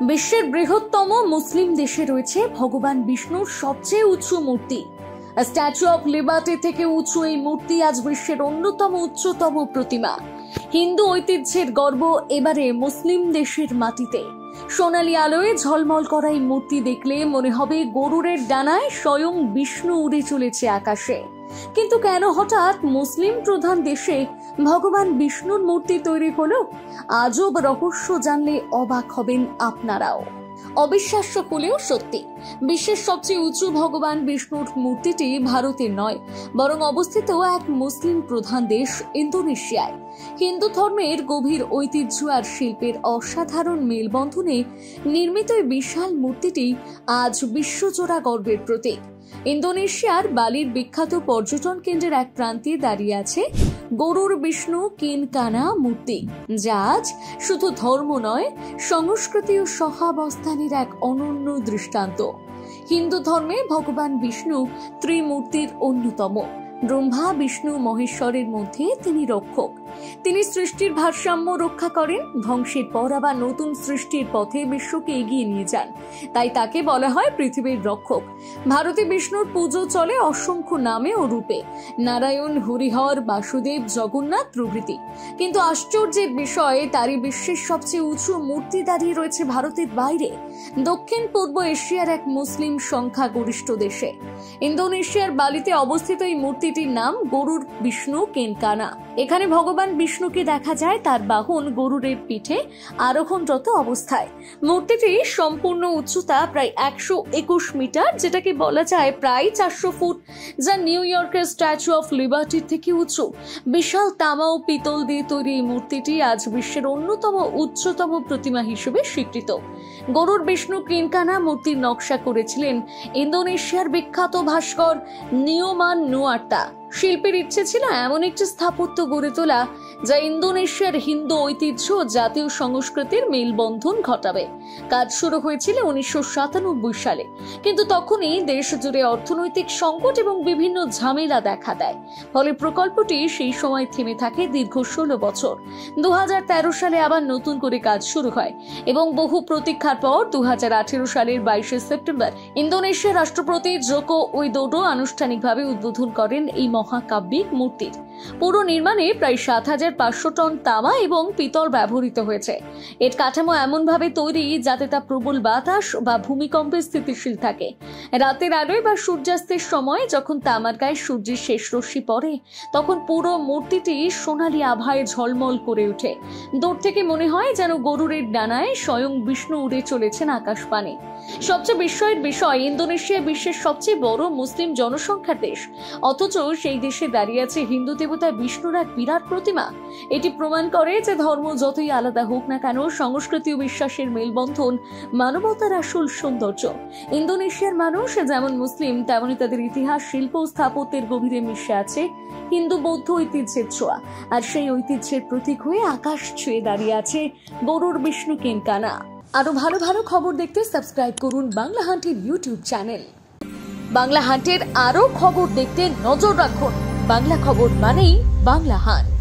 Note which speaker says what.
Speaker 1: বিশ্বের বৃহত্তম মুসলিম দেশে রয়েছে ভগবান বিষ্ণুর সবচেয়ে উঁচু মূর্তি। স্ট্যাচু অফ লিবার্টি থেকে উঁচু এই মূর্তি আজ বিশ্বের অন্যতম উচ্চতম প্রতিমা। হিন্দু ঐতিহ্যের গর্ব এবারে মুসলিম দেশের মাটিতে। সোনালী আলোয় ঝলমল করা এই মূর্তি দেখলে মনে হবে গরুরের ডানায় স্বয়ং বিষ্ণু উড়ে চলেছে আকাশে। কিন্তু কেন হঠাৎ মুসলিম প্রধান দেশে ভগবান বিষ্ণুর মূর্তি তৈরি হলো? আজব রহস্য জানলে অবাক হবেন আপনারাও। অবিশ্বাস্য হলেও সত্যি, বিশ্বের সবচেয়ে উঁচু ভগবান বিষ্ণুর মূর্তিটি ভারতের নয়, বরং অবস্থিত এক মুসলিম প্রধান দেশ ইন্দোনেশিয়ায়। হিন্দু ধর্মের গভীর ঐতিহ্য আর শিল্পের অসাধারণ মেলবন্ধনে নির্মিত এই বিশাল মূর্তিটি আজ বিশ্বজোড়া গর্বের প্রতীক। ইন্দোনেশিয়ার বালির বিখ্যাত পর্যটন কেন্দ্রের এক প্রান্তে দাঁড়িয়ে আছে গরুর বিষ্ণু কিনকানা মূর্তি, যা আজ শুধু ধর্ম নয়, সংস্কৃতি ও সহাবস্থানের এক অনন্য দৃষ্টান্ত। হিন্দু ধর্মে ভগবান বিষ্ণু ত্রিমূর্তির অন্যতম। ব্রহ্মা বিষ্ণু মহেশ্বরের মধ্যে তিনি রক্ষক। তিনি সৃষ্টির ভারসাম্য রক্ষা করেন, ধ্বংসের পর আবার নতুন সৃষ্টির পথে বিশ্বকে এগিয়ে নিয়ে যান। তাই তাকে বলা হয় পৃথিবীর রক্ষক। ভারতে বিষ্ণুর পুজো চলে অসংখ্য নামে ও রূপে, নারায়ণ, হরিহর, বাসুদেব, জগন্নাথ প্রভৃতি। কিন্তু আশ্চর্যের বিষয়ে তারই বিশ্বের সবচেয়ে উঁচু মূর্তি দাঁড়িয়ে রয়েছে ভারতের বাইরে, দক্ষিণ পূর্ব এশিয়ার এক মুসলিম সংখ্যাগরিষ্ঠ দেশে। ইন্দোনেশিয়ার বালিতে অবস্থিত এই মূর্তিটির নাম গরুর বিষ্ণু কিনকানা। এখানে ভগবান বিষ্ণুকে দেখা যায় তার বাহন গরুরের পিঠে আরোহণরত অবস্থায়। মূর্তিটি সম্পূর্ণ উচ্চতা প্রায় 121 মিটার, যেটাকে বলা যায় প্রায় 400 ফুট, যা নিউ ইয়র্কের স্ট্যাচু অফ লিবার্টির থেকে উঁচু। বিশাল তামা ও পিতল দিয়ে তৈরি এই মূর্তিটি আজ বিশ্বের অন্যতম উচ্চতম প্রতিমা হিসেবে স্বীকৃত। গরুর বিষ্ণু কিনকানা মূর্তির নকশা করেছিলেন ইন্দোনেশিয়ার বিখ্যাত ভাস্কর নিওমান নুয়ার্তা। শিল্পীর ইচ্ছে ছিল এমন একটি স্থাপত্য গড়ে তোলা যা ইন্দোনেশিয়ার হিন্দু ঐতিহ্য ও জাতীয় সংস্কৃতির মেলবন্ধন ঘটাবে। কাজ শুরু হয়েছিল 1997 সালে, কিন্তু তখনই দেশ জুড়ে অর্থনৈতিক সংকট এবং বিভিন্ন ঝামেলা দেখা দেয়। ফলে প্রকল্পটি সেই সময় থেমে থাকে দীর্ঘ 16 বছর। 2013 সালে আবার নতুন করে কাজ শুরু হয় এবং বহু প্রতীক্ষার পর 2018 সালের 22 সেপ্টেম্বর ইন্দোনেশিয়ার রাষ্ট্রপতি জোকো উইদোডো আনুষ্ঠানিকভাবে উদ্বোধন করেন এই মহাকাব্যিক মূর্তির। পুরো নির্মাণে প্রায় 7,500 টন তামা এবং পিতল ব্যবহৃত হয়েছে। এর কাঠামো এমনভাবে তৈরি যাতে তা প্রবল বাতাস বা ভূমিকম্পে স্থিতিশীল থাকে। রাতের আলোয় বা সূর্যাস্তের সময় যখন তামার গায়ে সূর্যের শেষ রশ্মি পড়ে, তখন পুরো মূর্তিটি সোনালী আভায় ঝলমল করে ওঠে। দূর থেকে মনে হয় যেন গরুরের ডানায় স্বয়ং বিষ্ণু উড়ে চলেছেন আকাশপানে। সবচেয়ে বিস্ময়ের বিষয়, ইন্দোনেশিয়া বিশ্বের সবচেয়ে বড় মুসলিম জনসংখ্যার দেশ, অথচ সেই দেশে দাঁড়িয়ে আছে হিন্দু দেবতা বিষ্ণুর এক বিরাট প্রতিমা। এটি প্রমাণ করে যে ধর্ম যতই আলাদা হোক না কেন, সংস্কৃতি ও বিশ্বাসের মেলবন্ধন মানবতার আসল সৌন্দর্য। ইন্দোনেশিয়ার মানুষ যেমন মুসলিম, তেমনি তাদের ইতিহাস, শিল্প ও স্থাপত্যের গভীরে মিশে আছে হিন্দু বৌদ্ধ ঐতিহ্যের ছোঁয়া। আর সেই ঐতিহ্যের প্রতীক হয়ে আকাশ ছুঁয়ে দাঁড়িয়ে আছে গরুর বিষ্ণু কিনকানা। আরো ভালো ভালো খবর দেখতে সাবস্ক্রাইব করুন বাংলা হান্টের ইউটিউব চ্যানেল। বাংলা হান্টের আরো খবর দেখতে নজর রাখুন। বাংলা খবর মানেই বাংলা হান্ট।